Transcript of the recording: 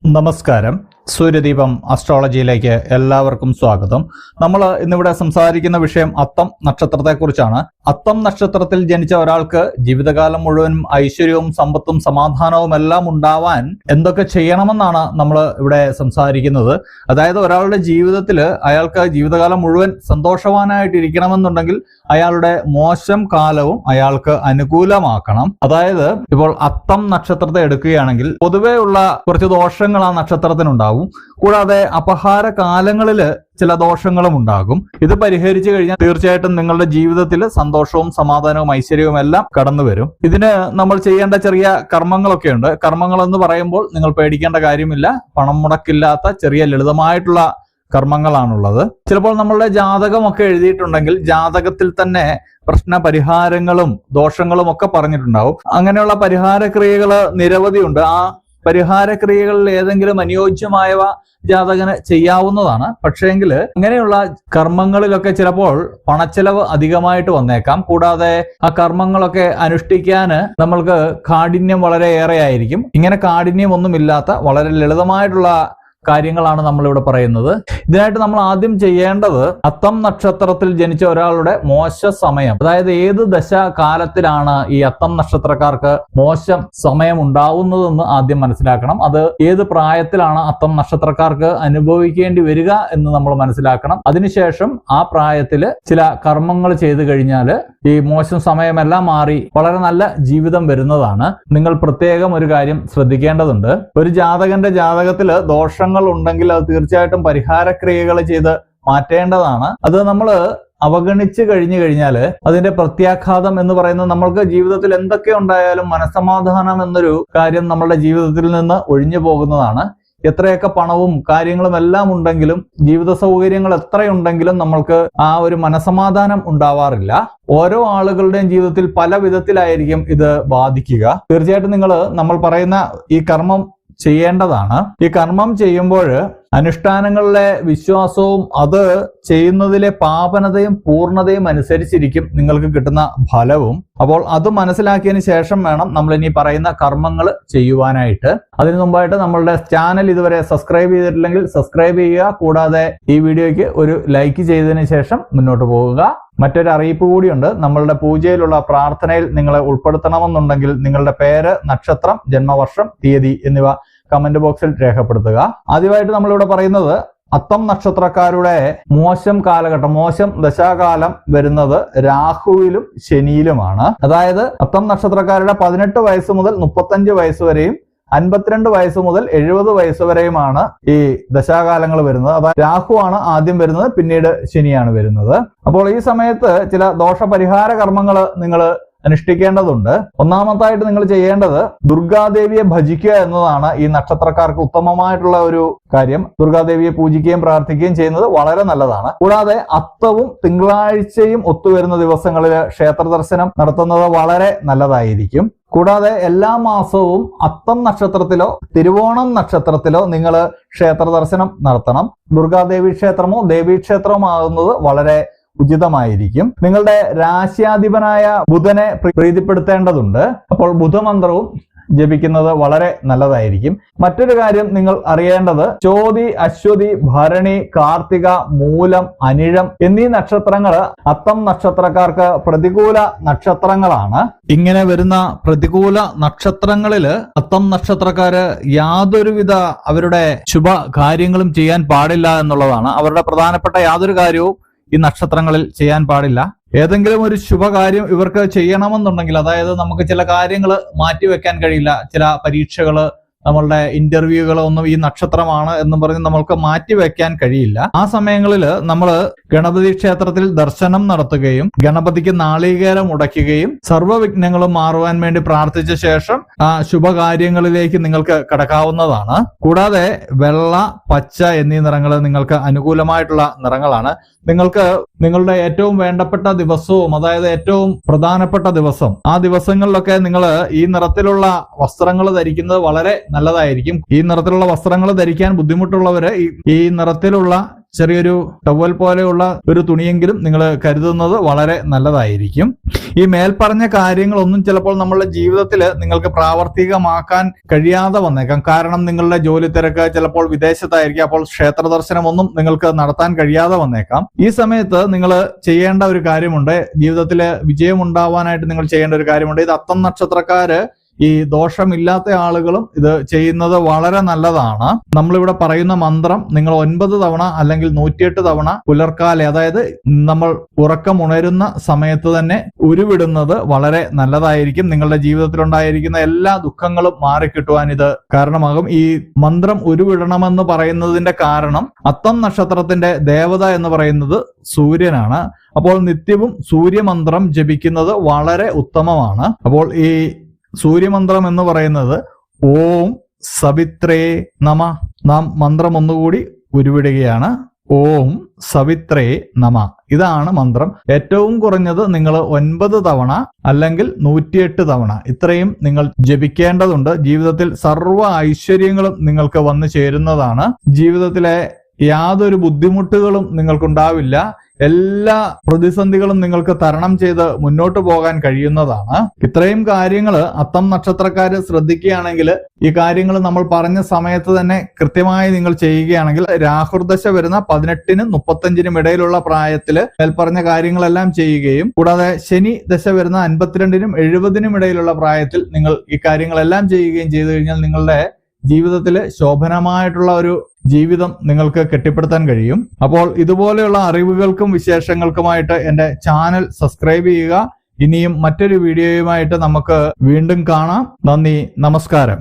നമസ്കാരം. സൂര്യദീപം അസ്ട്രോളജിയിലേക്ക് എല്ലാവർക്കും സ്വാഗതം. നമ്മൾ ഇന്നിവിടെ സംസാരിക്കുന്ന വിഷയം അത്തം നക്ഷത്രത്തെക്കുറിച്ചാണ്. അത്തം നക്ഷത്രത്തിൽ ജനിച്ച ഒരാൾക്ക് ജീവിതകാലം മുഴുവനും ഐശ്വര്യവും സമ്പത്തും സമാധാനവും എല്ലാം ഉണ്ടാവാൻ എന്തൊക്കെ ചെയ്യണമെന്നാണ് നമ്മൾ ഇവിടെ സംസാരിക്കുന്നത്. അതായത് ഒരാളുടെ ജീവിതത്തിൽ അയാൾക്ക് ജീവിതകാലം മുഴുവൻ സന്തോഷവാനായിട്ടിരിക്കണമെന്നുണ്ടെങ്കിൽ അയാളുടെ മോശം കാലവും അയാൾക്ക് അനുകൂലമാക്കണം. അതായത് ഇപ്പോൾ അത്തം നക്ഷത്രത്തെ എടുക്കുകയാണെങ്കിൽ പൊതുവേ ഉള്ള കുറച്ച് ദോഷങ്ങൾ ആ നക്ഷത്രത്തിനുണ്ടാവും. കൂടാതെ അപഹാര കാലങ്ങളില് ചില ദോഷങ്ങളും ഉണ്ടാകും. ഇത് പരിഹരിച്ചു കഴിഞ്ഞാൽ തീർച്ചയായിട്ടും നിങ്ങളുടെ ജീവിതത്തിൽ സന്തോഷവും സമാധാനവും ഐശ്വര്യവും എല്ലാം കടന്നു വരും. ഇതിന് നമ്മൾ ചെയ്യേണ്ട ചെറിയ കർമ്മങ്ങളൊക്കെ ഉണ്ട്. കർമ്മങ്ങൾ എന്ന് പറയുമ്പോൾ നിങ്ങൾ പേടിക്കേണ്ട കാര്യമില്ല. പണം മുടക്കില്ലാത്ത ചെറിയ ലളിതമായിട്ടുള്ള കർമ്മങ്ങളാണുള്ളത്. ചിലപ്പോൾ നമ്മളുടെ ജാതകമൊക്കെ എഴുതിയിട്ടുണ്ടെങ്കിൽ ജാതകത്തിൽ തന്നെ പ്രശ്ന പരിഹാരങ്ങളും ദോഷങ്ങളും ഒക്കെ പറഞ്ഞിട്ടുണ്ടാവും. അങ്ങനെയുള്ള പരിഹാര ക്രിയകൾ നിരവധിയുണ്ട്. ആ പരിഹാര ക്രിയകളിൽ ഏതെങ്കിലും അനുയോജ്യമായവ ജാതകന് ചെയ്യാവുന്നതാണ്. പക്ഷേങ്കിൽ അങ്ങനെയുള്ള കർമ്മങ്ങളിലൊക്കെ ചിലപ്പോൾ പണച്ചെലവ് അധികമായിട്ട് വന്നേക്കാം. കൂടാതെ ആ കർമ്മങ്ങളൊക്കെ അനുഷ്ഠിക്കാന് നമ്മൾക്ക് കാഠിന്യം വളരെ ഏറെ ആയിരിക്കും. ഇങ്ങനെ കാഠിന്യം ഒന്നുമില്ലാത്ത വളരെ ലളിതമായിട്ടുള്ള കാര്യങ്ങളാണ് നമ്മളിവിടെ പറയുന്നത്. ഇതിനായിട്ട് നമ്മൾ ആദ്യം ചെയ്യേണ്ടത് അത്തം നക്ഷത്രത്തിൽ ജനിച്ച ഒരാളുടെ മോശ സമയം, അതായത് ഏത് ദശാകാലത്തിലാണ് ഈ അത്തം നക്ഷത്രക്കാർക്ക് മോശം സമയം ഉണ്ടാവുന്നതെന്ന് ആദ്യം മനസ്സിലാക്കണം. അത് ഏത് പ്രായത്തിലാണ് അത്തം നക്ഷത്രക്കാർക്ക് അനുഭവിക്കേണ്ടി വരിക എന്ന് നമ്മൾ മനസ്സിലാക്കണം. അതിനുശേഷം ആ പ്രായത്തില് ചില കർമ്മങ്ങൾ ചെയ്തു കഴിഞ്ഞാൽ ഈ മോശം സമയമെല്ലാം മാറി വളരെ നല്ല ജീവിതം വരുന്നതാണ്. നിങ്ങൾ പ്രത്യേകം ഒരു കാര്യം ശ്രദ്ധിക്കേണ്ടതുണ്ട്. ഒരു ജാതകന്റെ ജാതകത്തില് ദോഷങ്ങൾ ഉണ്ടെങ്കിൽ അത് തീർച്ചയായിട്ടും പരിഹാര ക്രിയകൾ ചെയ്ത് മാറ്റേണ്ടതാണ്. അത് നമ്മൾ അവഗണിച്ച് കഴിഞ്ഞാൽ അതിന്റെ പ്രത്യാഘാതം എന്ന് പറയുന്നത് നമ്മൾക്ക് ജീവിതത്തിൽ എന്തൊക്കെ ഉണ്ടായാലും മനസ്സമാധാനം എന്നൊരു കാര്യം നമ്മളുടെ ജീവിതത്തിൽ നിന്ന് ഒഴിഞ്ഞു പോകുന്നതാണ്. എത്രയൊക്കെ പണവും കാര്യങ്ങളും എല്ലാം ഉണ്ടെങ്കിലും ജീവിത സൗകര്യങ്ങൾ എത്രയുണ്ടെങ്കിലും നമ്മൾക്ക് ആ ഒരു മനസമാധാനം ഉണ്ടാവാറില്ല. ഓരോ ആളുകളുടെയും ജീവിതത്തിൽ പല വിധത്തിലായിരിക്കും ഇത് ബാധിക്കുക. തീർച്ചയായിട്ടും നമ്മൾ പറയുന്ന ഈ കർമ്മം ചെയ്യേണ്ടതാണ്. ഈ കർമ്മം ചെയ്യുമ്പോൾ അനുഷ്ഠാനങ്ങളിലെ വിശ്വാസവും അത് ചെയ്യുന്നതിലെ പാപനതയും പൂർണ്ണതയും അനുസരിച്ചിരിക്കും നിങ്ങൾക്ക് കിട്ടുന്ന ഫലവും. അപ്പോൾ അത് മനസ്സിലാക്കിയതിന് ശേഷം വേണം നമ്മൾ ഇനി പറയുന്ന കർമ്മങ്ങൾ ചെയ്യുവാനായിട്ട്. അതിനു മുമ്പായിട്ട് നമ്മളുടെ ചാനൽ ഇതുവരെ സബ്സ്ക്രൈബ് ചെയ്തിട്ടില്ലെങ്കിൽ സബ്സ്ക്രൈബ് ചെയ്യുക. കൂടാതെ ഈ വീഡിയോയ്ക്ക് ഒരു ലൈക്ക് ചെയ്തതിന് ശേഷം മുന്നോട്ട് പോകുക. മറ്റൊരു അറിയിപ്പ് കൂടിയുണ്ട്. നമ്മളുടെ പൂജയിലുള്ള പ്രാർത്ഥനയിൽ നിങ്ങളെ ഉൾപ്പെടുത്തണമെന്നുണ്ടെങ്കിൽ നിങ്ങളുടെ പേര്, നക്ഷത്രം, ജന്മവർഷം, തീയതി എന്നിവ കമന്റ് ബോക്സിൽ രേഖപ്പെടുത്തുക. ആദ്യമായിട്ട് നമ്മളിവിടെ പറയുന്നത് അത്തം നക്ഷത്രക്കാരുടെ മോശം കാലഘട്ടം, മോശം ദശാകാലം വരുന്നത് രാഹുവിലും ശനിയിലുമാണ്. അതായത് അത്തം നക്ഷത്രക്കാരുടെ 18 വയസ്സ് മുതൽ 35 വയസ്സ് വരെയും 52 വയസ്സ് മുതൽ 70 വയസ്സ് വരെയുമാണ് ഈ ദശാകാലങ്ങൾ വരുന്നത്. അതായത് രാഹുവാണ് ആദ്യം വരുന്നത്, പിന്നീട് ശനിയാണ് വരുന്നത്. അപ്പോൾ ഈ സമയത്ത് ചില ദോഷപരിഹാര കർമ്മങ്ങൾ നിങ്ങൾ അനുഷ്ഠിക്കേണ്ടതുണ്ട്. ഒന്നാമതായിട്ട് നിങ്ങൾ ചെയ്യേണ്ടത് ദുർഗാദേവിയെ ഭജിക്കുക എന്നതാണ് ഈ നക്ഷത്രക്കാർക്ക് ഉത്തമമായിട്ടുള്ള ഒരു കാര്യം. ദുർഗാദേവിയെ പൂജിക്കുകയും പ്രാർത്ഥിക്കുകയും ചെയ്യുന്നത് വളരെ നല്ലതാണ്. കൂടാതെ അത്തവും തിങ്കളാഴ്ചയും ഒത്തുവരുന്ന ദിവസങ്ങളിൽ ക്ഷേത്ര ദർശനം നടത്തുന്നത് വളരെ നല്ലതായിരിക്കും. കൂടാതെ എല്ലാ മാസവും അത്തം നക്ഷത്രത്തിലോ തിരുവോണം നക്ഷത്രത്തിലോ നിങ്ങൾ ക്ഷേത്ര ദർശനം നടത്തണം. ദുർഗാദേവി ക്ഷേത്രമോ ദേവീക്ഷേത്രമോ ആകുന്നത് വളരെ ഉചിതമായിരിക്കും. നിങ്ങളുടെ രാശ്യാധിപനായ ബുധനെ പ്രീതിപ്പെടുത്തേണ്ടതുണ്ട്. അപ്പോൾ ബുധമന്ത്രവും ജപിക്കുന്നത് വളരെ നല്ലതായിരിക്കും. മറ്റൊരു കാര്യം നിങ്ങൾ അറിയേണ്ടത് ചോതി, അശ്വതി, ഭരണി, കാർത്തിക, മൂലം, അനിഴം എന്നീ നക്ഷത്രങ്ങൾ അത്തം നക്ഷത്രക്കാർക്ക് പ്രതികൂല നക്ഷത്രങ്ങളാണ്. ഇങ്ങനെ വരുന്ന പ്രതികൂല നക്ഷത്രങ്ങളില് അത്തം നക്ഷത്രക്കാര് യാതൊരുവിധ അവരുടെ ശുഭ കാര്യങ്ങളും ചെയ്യാൻ പാടില്ല എന്നുള്ളതാണ്. അവരുടെ പ്രധാനപ്പെട്ട യാതൊരു കാര്യവും ഈ നക്ഷത്രങ്ങളിൽ ചെയ്യാൻ പാടില്ല. ഏതെങ്കിലും ഒരു ശുഭകാര്യം ഇവർക്ക് ചെയ്യണമെന്നുണ്ടെങ്കിൽ, അതായത് നമുക്ക് ചില കാര്യങ്ങൾ മാറ്റിവെക്കാൻ കഴിയില്ല. ചില പരീക്ഷകള്, നമ്മളുടെ ഇന്റർവ്യൂകളൊന്നും ഈ നക്ഷത്രമാണ് എന്ന് പറഞ്ഞ് നമ്മൾക്ക് മാറ്റിവെക്കാൻ കഴിയില്ല. ആ സമയങ്ങളിൽ നമ്മൾ ഗണപതി ക്ഷേത്രത്തിൽ ദർശനം നടത്തുകയും ഗണപതിക്ക് നാളികേരം ഉടയ്ക്കുകയും സർവ്വവിഘ്നങ്ങളും മാറുവാൻ വേണ്ടി പ്രാർത്ഥിച്ച ശേഷം ആ ശുഭകാര്യങ്ങളിലേക്ക് നിങ്ങൾക്ക് കടക്കാവുന്നതാണ്. കൂടാതെ വെള്ള, പച്ച എന്നീ നിറങ്ങൾ നിങ്ങൾക്ക് അനുകൂലമായിട്ടുള്ള നിറങ്ങളാണ്. നിങ്ങൾക്ക് നിങ്ങളുടെ ഏറ്റവും വേണ്ടപ്പെട്ട ദിവസവും, അതായത് ഏറ്റവും പ്രധാനപ്പെട്ട ദിവസം, ആ ദിവസങ്ങളിലൊക്കെ നിങ്ങൾ ഈ നിറത്തിലുള്ള വസ്ത്രങ്ങൾ ധരിക്കുന്നത് വളരെ നല്ലതായിരിക്കും. ഈ നിറത്തിലുള്ള വസ്ത്രങ്ങൾ ധരിക്കാൻ ബുദ്ധിമുട്ടുള്ളവര് ഈ നിറത്തിലുള്ള ചെറിയൊരു ടവൽ പോലെയുള്ള ഒരു തുണിയെങ്കിലും നിങ്ങൾ കരുതുന്നത് വളരെ നല്ലതായിരിക്കും. ഈ മേൽപ്പറഞ്ഞ കാര്യങ്ങളൊന്നും ചിലപ്പോൾ നമ്മളുടെ ജീവിതത്തിൽ നിങ്ങൾക്ക് പ്രാവർത്തികമാക്കാൻ കഴിയാതെ വന്നേക്കാം. കാരണം നിങ്ങളുടെ ജോലി തിരക്ക് ചിലപ്പോൾ വിദേശത്തായിരിക്കും. അപ്പോൾ ക്ഷേത്ര ദർശനമൊന്നും നിങ്ങൾക്ക് നടത്താൻ കഴിയാതെ വന്നേക്കാം. ഈ സമയത്ത് നിങ്ങൾ ചെയ്യേണ്ട ഒരു കാര്യമുണ്ട്. ജീവിതത്തിൽ വിജയം ഉണ്ടാവാനായിട്ട് നിങ്ങൾ ചെയ്യേണ്ട ഒരു കാര്യമുണ്ട്. ഇത് അത്തം നക്ഷത്രക്കാര്, ഈ ദോഷമില്ലാത്ത ആളുകളും ഇത് ചെയ്യുന്നത് വളരെ നല്ലതാണ്. നമ്മളിവിടെ പറയുന്ന മന്ത്രം നിങ്ങൾ 9 തവണ അല്ലെങ്കിൽ 108 തവണ പുലർക്കാലെ, അതായത് നമ്മൾ ഉറക്കമുണരുന്ന സമയത്ത് തന്നെ ഉരുവിടുന്നത് വളരെ നല്ലതായിരിക്കും. നിങ്ങളുടെ ജീവിതത്തിലുണ്ടായിരിക്കുന്ന എല്ലാ ദുഃഖങ്ങളും മാറിക്കിട്ടുവാൻ ഇത് കാരണമാകും. ഈ മന്ത്രം ഉരുവിടണമെന്ന് പറയുന്നതിന്റെ കാരണം അത്തം നക്ഷത്രത്തിന്റെ ദേവത എന്ന് പറയുന്നത് സൂര്യനാണ്. അപ്പോൾ നിത്യവും സൂര്യമന്ത്രം ജപിക്കുന്നത് വളരെ ഉത്തമമാണ്. അപ്പോൾ ഈ സൂര്യമന്ത്രം എന്ന് പറയുന്നത് ഓം സവിത്രേ നമ. നാം മന്ത്രം ഒന്നുകൂടി ഉരുവിടുകയാണ്. ഓം സവിത്രേ നമ. ഇതാണ് മന്ത്രം. ഏറ്റവും കുറഞ്ഞത് നിങ്ങൾ 9 തവണ അല്ലെങ്കിൽ 108 തവണ ഇത്രയും നിങ്ങൾ ജപിക്കേണ്ടതുണ്ട്. ജീവിതത്തിൽ സർവ്വ ഐശ്വര്യങ്ങളും നിങ്ങൾക്ക് വന്നു ചേരുന്നതാണ്. ജീവിതത്തിലെ യാതൊരു ബുദ്ധിമുട്ടുകളും നിങ്ങൾക്കുണ്ടാവില്ല. എല്ലാ പ്രതിസന്ധികളും നിങ്ങൾക്ക് തരണം ചെയ്ത് മുന്നോട്ട് പോകാൻ കഴിയുന്നതാണ്. ഇത്രയും കാര്യങ്ങൾ അത്തം നക്ഷത്രക്കാര് ശ്രദ്ധിക്കുകയാണെങ്കിൽ, ഈ കാര്യങ്ങൾ നമ്മൾ പറഞ്ഞ സമയത്ത് തന്നെ കൃത്യമായി നിങ്ങൾ ചെയ്യുകയാണെങ്കിൽ, രാഹുർദശ വരുന്ന 18-നും 35-നും ഇടയിലുള്ള പ്രായത്തിൽ മേൽപ്പറഞ്ഞ കാര്യങ്ങളെല്ലാം ചെയ്യുകയും, കൂടാതെ ശനി ദശ വരുന്ന 52-നും 70-നും ഇടയിലുള്ള പ്രായത്തിൽ നിങ്ങൾ ഈ കാര്യങ്ങളെല്ലാം ചെയ്യുകയും ചെയ്തു കഴിഞ്ഞാൽ നിങ്ങളുടെ ജീവിതത്തിൽ ശോഭനമായിട്ടുള്ള ഒരു ജീവിതം നിങ്ങൾക്ക് കെട്ടിപ്പടുത്താൻ കഴിയും. അപ്പോൾ ഇതുപോലെയുള്ള അറിവുകൾക്കും വിശേഷങ്ങൾക്കുമായിട്ട് എൻ്റെ ചാനൽ സബ്സ്ക്രൈബ് ചെയ്യുക. ഇനിയും മറ്റൊരു വീഡിയോയുമായിട്ട് നമുക്ക് വീണ്ടും കാണാം. നന്ദി, നമസ്കാരം.